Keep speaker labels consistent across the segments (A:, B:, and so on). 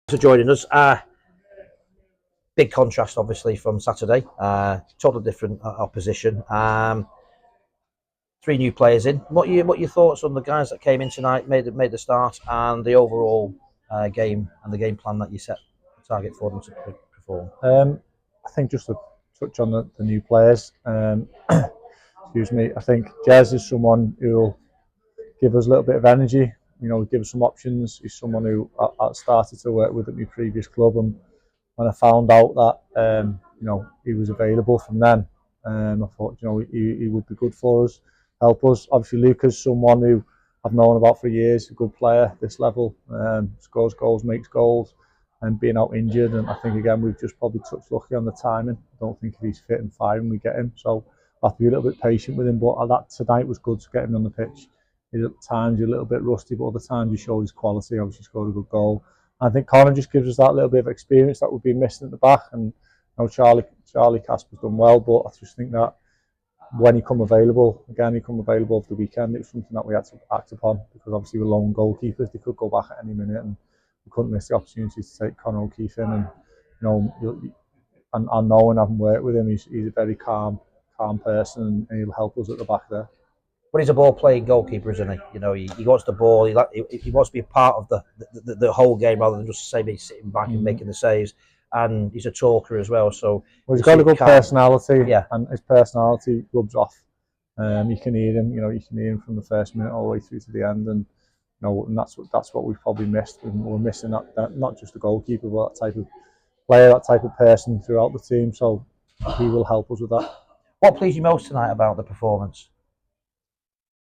A: For joining us. Big contrast, obviously, from Saturday. Totally different opposition. 3 new players in. What your thoughts on the guys that came in tonight, made the start, and the overall game and the game plan that you set the target for them to perform?
B: I think just to touch on the new players. Excuse me. I think Jez is someone who will give us a little bit of energy. Give us some options. He's someone who I started to work with at my previous club, and when I found out that he was available from then, I thought he would be good for us, help us. Obviously, Luca's someone who I've known about for years, a good player at this level, scores goals, makes goals, and being out injured. And I think again we've just probably touched lucky on the timing. I don't think if he's fit and firing we get him, so I have to be a little bit patient with him. But that tonight was good to get him on the pitch. At times you're a little bit rusty, but other times he showed his quality. Obviously scored a good goal. I think Connor just gives us that little bit of experience that we've been missing at the back. And Charlie Casper's done well, but I just think that when he come available over the weekend, it was something that we had to act upon, because obviously we're lone goalkeepers. They could go back at any minute, and we couldn't miss the opportunity to take Connor O'Keefe in. And I know, and having worked with him, he's a very calm person, and he'll help us at the back there.
A: But he's a ball-playing goalkeeper, isn't he? He wants the ball. He wants to be a part of the whole game rather than just sitting back and making the saves. And he's a talker as well. So
B: he's got a good personality,
A: yeah,
B: and his personality rubs off. You can hear him. You can hear him from the first minute all the way through to the end, and and that's what we've probably missed. We're missing that not just the goalkeeper, but that type of player, that type of person throughout the team. So he will help us with that.
A: What pleased you most tonight about the performance?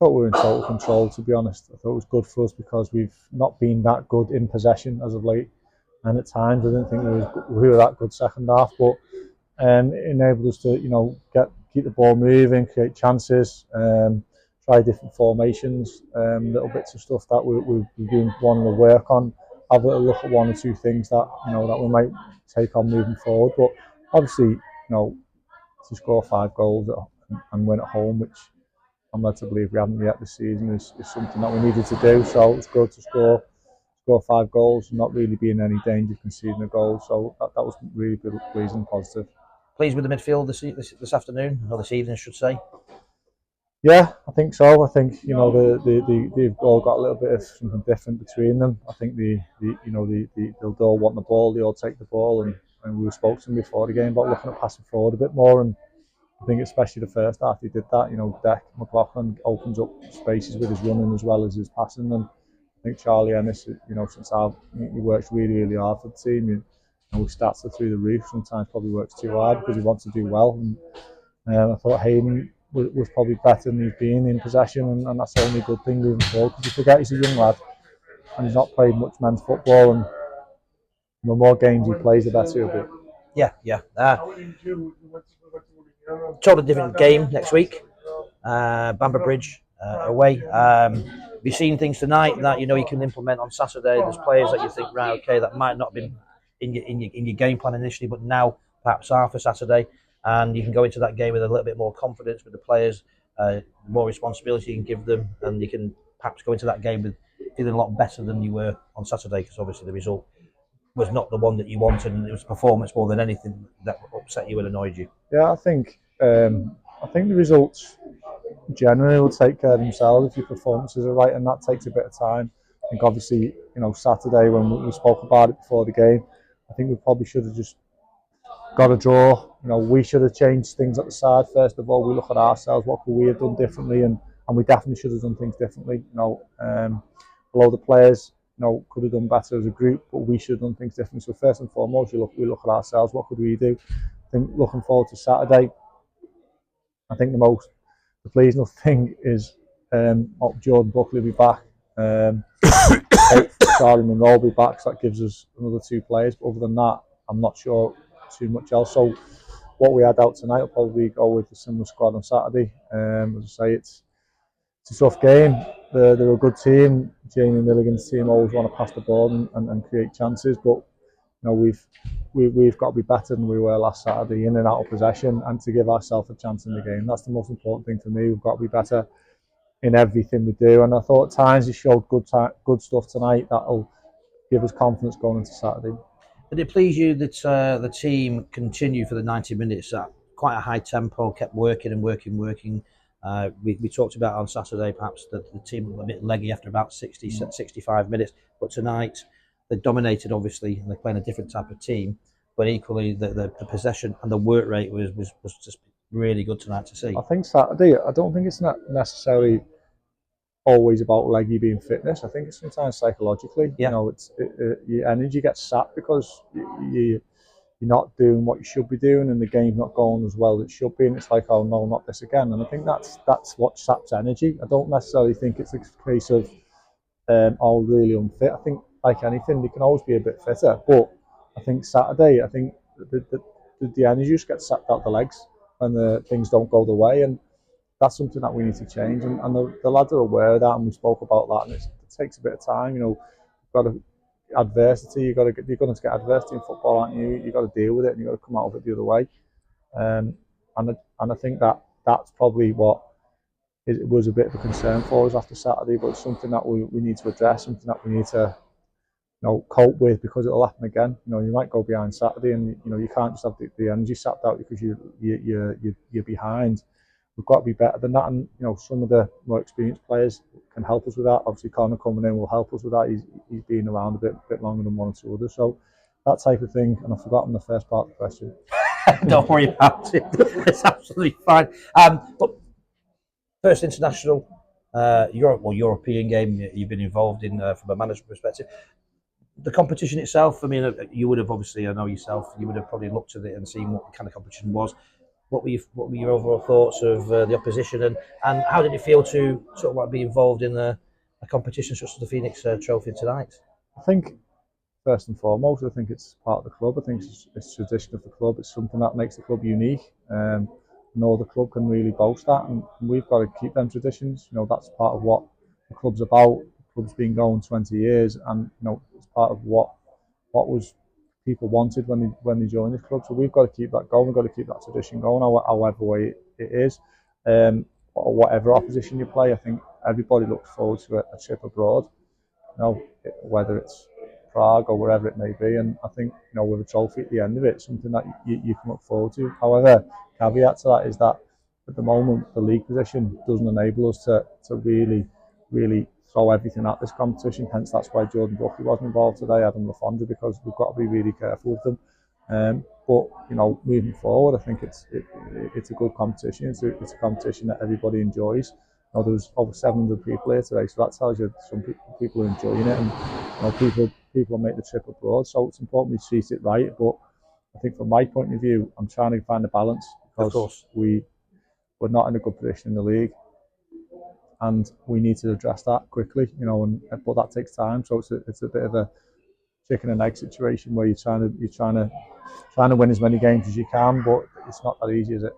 B: I thought we were in total control, to be honest. I thought it was good for us because we've not been that good in possession as of late, and at times I didn't think we were that good second half, but it enabled us to keep the ball moving, create chances, try different formations, little bits of stuff that we've been wanting to work on. Have a look at 1 or 2 things that that we might take on moving forward. But obviously, to score 5 goals and win at home, which I'm led to believe we haven't yet this season, is something that we needed to do. So it's good to score 5 goals and not really be in any danger of conceding a goal. So that was really good, pleasing and positive.
A: Pleased with the midfield this afternoon, or this evening, I should say?
B: Yeah, I think so. I think they've all got a little bit of something different between them. I think they'll all want the ball, they all take the ball, and we spoke to them before the game about looking at passing forward a bit more, and I think especially the first half he did that. Deck McLaughlin opens up spaces with his running as well as his passing, and I think Charlie Ennis, since he works really, really hard for the team. His stats are through the roof. Sometimes probably works too hard because he wants to do well. And I thought Hayden was probably better than he's been in possession, and that's the only good thing moving forward. Because you forget he's a young lad and he's not played much men's football, and the more games he plays, the better he'll be.
A: Yeah. Totally different game next week. Bamber Bridge away. Have you seen things tonight that you can implement on Saturday? There's players that you think, right, okay, that might not have been in your game plan initially, but now perhaps are for Saturday, and you can go into that game with a little bit more confidence with the players, more responsibility you can give them, and you can perhaps go into that game with feeling a lot better than you were on Saturday, because obviously the result was not the one that you wanted, and it was performance more than anything that upset you and annoyed you.
B: Yeah, I think the results generally will take care of themselves if your performances are right, and that takes a bit of time. I think obviously, Saturday when we spoke about it before the game, I think we probably should have just got a draw. We should have changed things at the side. First of all, we look at ourselves, what could we have done differently, and we definitely should have done things differently. Below the players, could have done better as a group, but we should have done things differently. So first and foremost, we look at ourselves, what could we do? I think looking forward to Saturday, I think the pleasing thing is Jordan Buckley will be back. Charlie Monroe will be back, so that gives us another 2 players. But other than that, I'm not sure too much else. So what we had out tonight will probably go with a similar squad on Saturday. As I say, it's a tough game. They're a good team. Jamie Milligan's team always want to pass the ball and create chances, but we've got to be better than we were last Saturday in and out of possession, and to give ourselves a chance in the game. That's the most important thing for me. We've got to be better in everything we do, and I thought at times he showed good stuff tonight that'll give us confidence going into Saturday.
A: Did it please you that the team continued for the 90 minutes at quite a high tempo, kept working and working? We talked about on Saturday perhaps that the team were a bit leggy after about 60, 65 minutes, but tonight they dominated, obviously, and they're playing a different type of team, but equally the possession and the work rate was just really good tonight to see.
B: I think Saturday, I don't think it's not necessarily always about leggy being fitness. I think it's sometimes psychologically.
A: Yeah.
B: You know, your energy gets sapped because you're not doing what you should be doing, and the game's not going as well as it should be. And it's like, oh no, not this again. And I think that's what saps energy. I don't necessarily think it's a case of all really unfit. I think like anything, they can always be a bit fitter. But I think Saturday, I think the energy just gets sapped out the legs when the things don't go the way, and that's something that we need to change. And the lads are aware of that, and we spoke about that. And it takes a bit of time. You know, you've got to adversity. You're going to get adversity in football, aren't you? You've got to deal with it, and you've got to come out of it the other way. And I think that's probably what it was a bit of a concern for us after Saturday, but it's something that we need to address, something that we need to cope with, because it'll happen again. You know, you might go behind Saturday, and you can't just have the energy sapped out because you're behind. We've got to be better than that, and some of the more experienced players can help us with that. Obviously, Connor coming in will help us with that. He's been around a bit longer than one or two others, so that type of thing. And I've forgotten the first part of the question.
A: Don't worry about it. It's absolutely fine. But first international European game you've been involved in from a management perspective. The competition itself, I mean, you would have obviously, I know yourself, you would have probably looked at it and seen what the kind of competition was. What were your overall thoughts of the opposition, and how did it feel to sort of like be involved in a competition such as the Fenix Trophy tonight?
B: I think first and foremost, I think it's part of the club. I think it's tradition of the club. It's something that makes the club unique. No other club can really boast that, and we've got to keep them traditions. That's part of what the club's about. The club's been going 20 years, and it's part of what was people wanted when they joined the club. So we've got to keep that going. We've got to keep that tradition going, however way it is, or whatever opposition you play. I think everybody looks forward to a trip abroad. Whether it's Prague or wherever it may be, and I think with a trophy at the end of it, it's something that you can look forward to. However, caveat to that is that at the moment the league position doesn't enable us to really throw everything at this competition. Hence, that's why Jordan Buckley wasn't involved today, Adam LaFondra, because we've got to be really careful with them. But moving forward, I think it's a good competition. It's a competition that everybody enjoys. There was over 700 people here today, so that tells you some people are enjoying it, and people make the trip abroad. So it's important we treat it right. But I think from my point of view, I'm trying to find a balance, because we're not in a good position in the league, and we need to address that quickly. But that takes time. So it's a bit of a chicken and egg situation where you're trying to win as many games as you can, but it's not that easy, is it?